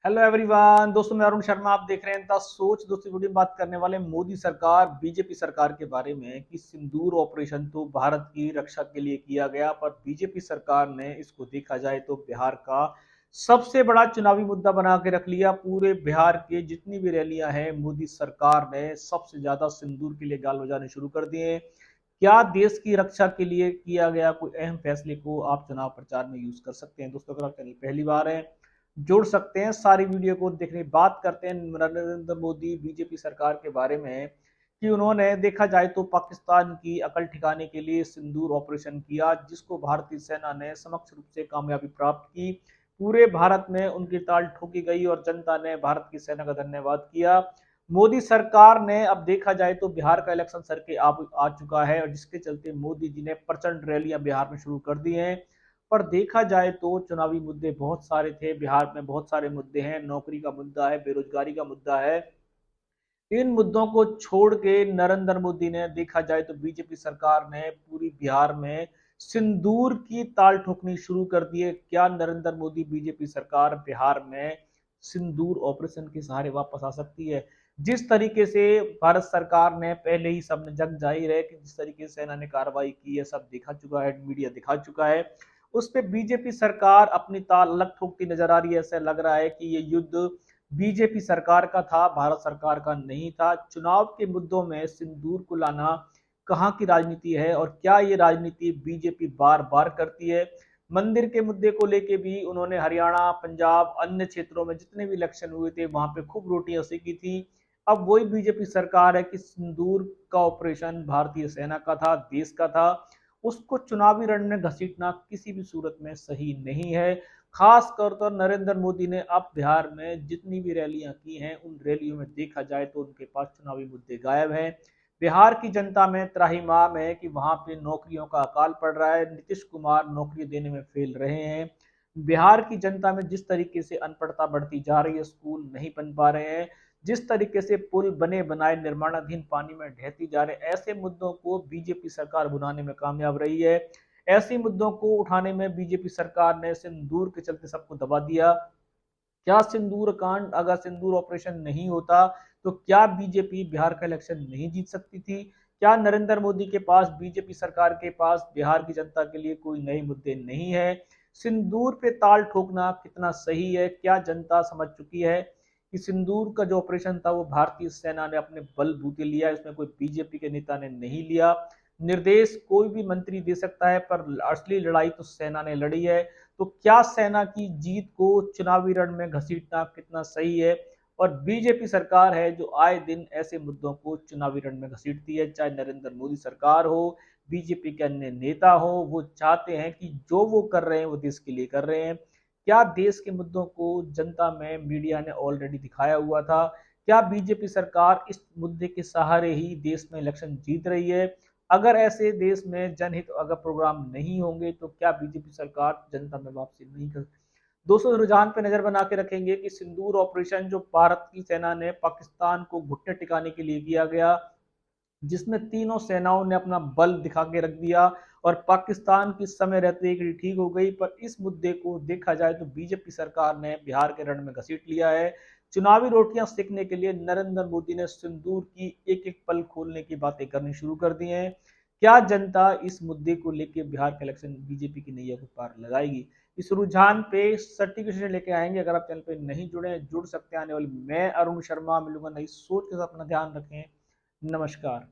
Hello everyone, दोस्तों मैं अरुण शर्मा। आप देख रहे हैं द सोच। दोस्तों वीडियो में बात करने वाले मोदी सरकार बीजेपी सरकार के बारे में कि सिंदूर ऑपरेशन तो भारत की रक्षा के लिए किया गया, पर बीजेपी सरकार ने इसको देखा जाए तो बिहार का सबसे बड़ा चुनावी मुद्दा बना के रख लिया। पूरे बिहार के जितनी भी रैलियां हैं, मोदी सरकार ने सबसे ज्यादा सिंदूर के लिए गाल बजाने शुरू कर दिए हैं। क्या देश की रक्षा के लिए किया गया कोई अहम फैसले को आप चुनाव प्रचार में यूज कर सकते हैं? दोस्तों अगर आप चैनल पहली बार है, जुड़ सकते हैं सारी वीडियो को देखने। बात करते हैं नरेंद्र मोदी बीजेपी सरकार के बारे में कि उन्होंने देखा जाए तो पाकिस्तान की अकल ठिकाने के लिए सिंदूर ऑपरेशन किया, जिसको भारतीय सेना ने समक्ष रूप से कामयाबी प्राप्त की। पूरे भारत में उनकी ताल ठोकी गई और जनता ने भारत की सेना का धन्यवाद किया। मोदी सरकार ने अब देखा जाए तो बिहार का इलेक्शन सर के आ चुका है, और जिसके चलते मोदी जी ने प्रचंड रैलियां बिहार में शुरू कर दी हैं। पर देखा जाए तो चुनावी मुद्दे बहुत सारे थे बिहार में। बहुत सारे मुद्दे हैं, नौकरी का मुद्दा है, बेरोजगारी का मुद्दा है। इन मुद्दों को छोड़ के नरेंद्र मोदी ने, देखा जाए तो बीजेपी सरकार ने पूरी बिहार में सिंदूर की ताल ठोकनी शुरू कर दी है। क्या नरेंद्र मोदी बीजेपी सरकार बिहार में सिंदूर ऑपरेशन के सहारे वापस आ सकती है? जिस तरीके से भारत सरकार ने, पहले ही सबने जग जाहिर है कि जिस तरीके से सेना ने कार्रवाई की है, सब दिखा चुका है, मीडिया दिखा चुका है। उस पर बीजेपी सरकार अपनी ताल अलग ठोकती नजर आ रही है। ऐसा लग रहा है कि ये युद्ध बीजेपी सरकार का था, भारत सरकार का नहीं था। चुनाव के मुद्दों में सिंदूर को लाना कहाँ की राजनीति है, और क्या ये राजनीति बीजेपी बार बार करती है? मंदिर के मुद्दे को लेके भी उन्होंने हरियाणा, पंजाब, अन्य क्षेत्रों में जितने भी इलेक्शन हुए थे वहां पे खूब रोटियां सेकी थी। अब वही बीजेपी सरकार है कि सिंदूर का ऑपरेशन भारतीय सेना का था, देश का था, उसको चुनावी रण में घसीटना किसी भी सूरत में सही नहीं है। खास कर तो नरेंद्र मोदी ने अब बिहार में जितनी भी रैलियां की हैं, उन रैलियों में देखा जाए तो उनके पास चुनावी मुद्दे गायब हैं। बिहार की जनता में त्राहिमाम है कि वहां पे नौकरियों का अकाल पड़ रहा है, नीतीश कुमार नौकरी देने में फेल रहे हैं। बिहार की जनता में जिस तरीके से अनपढ़ता बढ़ती जा रही है, स्कूल नहीं बन पा रहे हैं, जिस तरीके से पुल बने बनाए निर्माणाधीन पानी में ढहती जा रहे, ऐसे मुद्दों को बीजेपी सरकार भुनाने में कामयाब रही है। ऐसे मुद्दों को उठाने में बीजेपी सरकार ने सिंदूर के चलते सबको दबा दिया। क्या सिंदूर कांड, अगर सिंदूर ऑपरेशन नहीं होता तो क्या बीजेपी बिहार का इलेक्शन नहीं जीत सकती थी? क्या नरेंद्र मोदी के पास, बीजेपी सरकार के पास बिहार की जनता के लिए कोई नए मुद्दे नहीं है? सिंदूर पे ताल ठोकना कितना सही है? क्या जनता समझ चुकी है कि सिंदूर का जो ऑपरेशन था वो भारतीय सेना ने अपने बलबूते लिया, इसमें कोई बीजेपी के नेता ने नहीं लिया। निर्देश कोई भी मंत्री दे सकता है, पर असली लड़ाई तो सेना ने लड़ी है। तो क्या सेना की जीत को चुनावी रण में घसीटना कितना सही है? और बीजेपी सरकार है जो आए दिन ऐसे मुद्दों को चुनावी रण में घसीटती है। चाहे नरेंद्र मोदी सरकार हो, बीजेपी के अन्य नेता हो, वो चाहते हैं कि जो वो कर रहे हैं वो देश के लिए कर रहे हैं। क्या देश के मुद्दों को जनता में मीडिया ने ऑलरेडी दिखाया हुआ था? क्या बीजेपी सरकार इस मुद्दे के सहारे ही देश में इलेक्शन जीत रही है? अगर ऐसे देश में जनहित अगर प्रोग्राम नहीं होंगे तो क्या बीजेपी सरकार जनता में वापसी नहीं कर? दोस्तों रुझान पे नजर बना के रखेंगे कि सिंदूर ऑपरेशन जो भारत की सेना ने पाकिस्तान को घुटने टिकाने के लिए किया गया, जिसमें तीनों सेनाओं ने अपना बल दिखा के रख दिया और पाकिस्तान की समय रहते ही ठीक हो गई। पर इस मुद्दे को देखा जाए तो बीजेपी सरकार ने बिहार के रण में घसीट लिया है। चुनावी रोटियां सेकने के लिए नरेंद्र मोदी ने सिंदूर की एक एक पल खोलने की बातें करनी शुरू कर दी हैं। क्या जनता इस मुद्दे को लेकर बिहार के इलेक्शन बीजेपी की नैया को पार लगाएगी? इस रुझान पे सटीक विश्लेषण लेके आएंगे। अगर आप चैनल पे नहीं जुड़े, जुड़ सकते हैं। आने वाली मैं अरुण शर्मा मिलूंगा नई सोच के साथ। अपना ध्यान रखें। नमस्कार।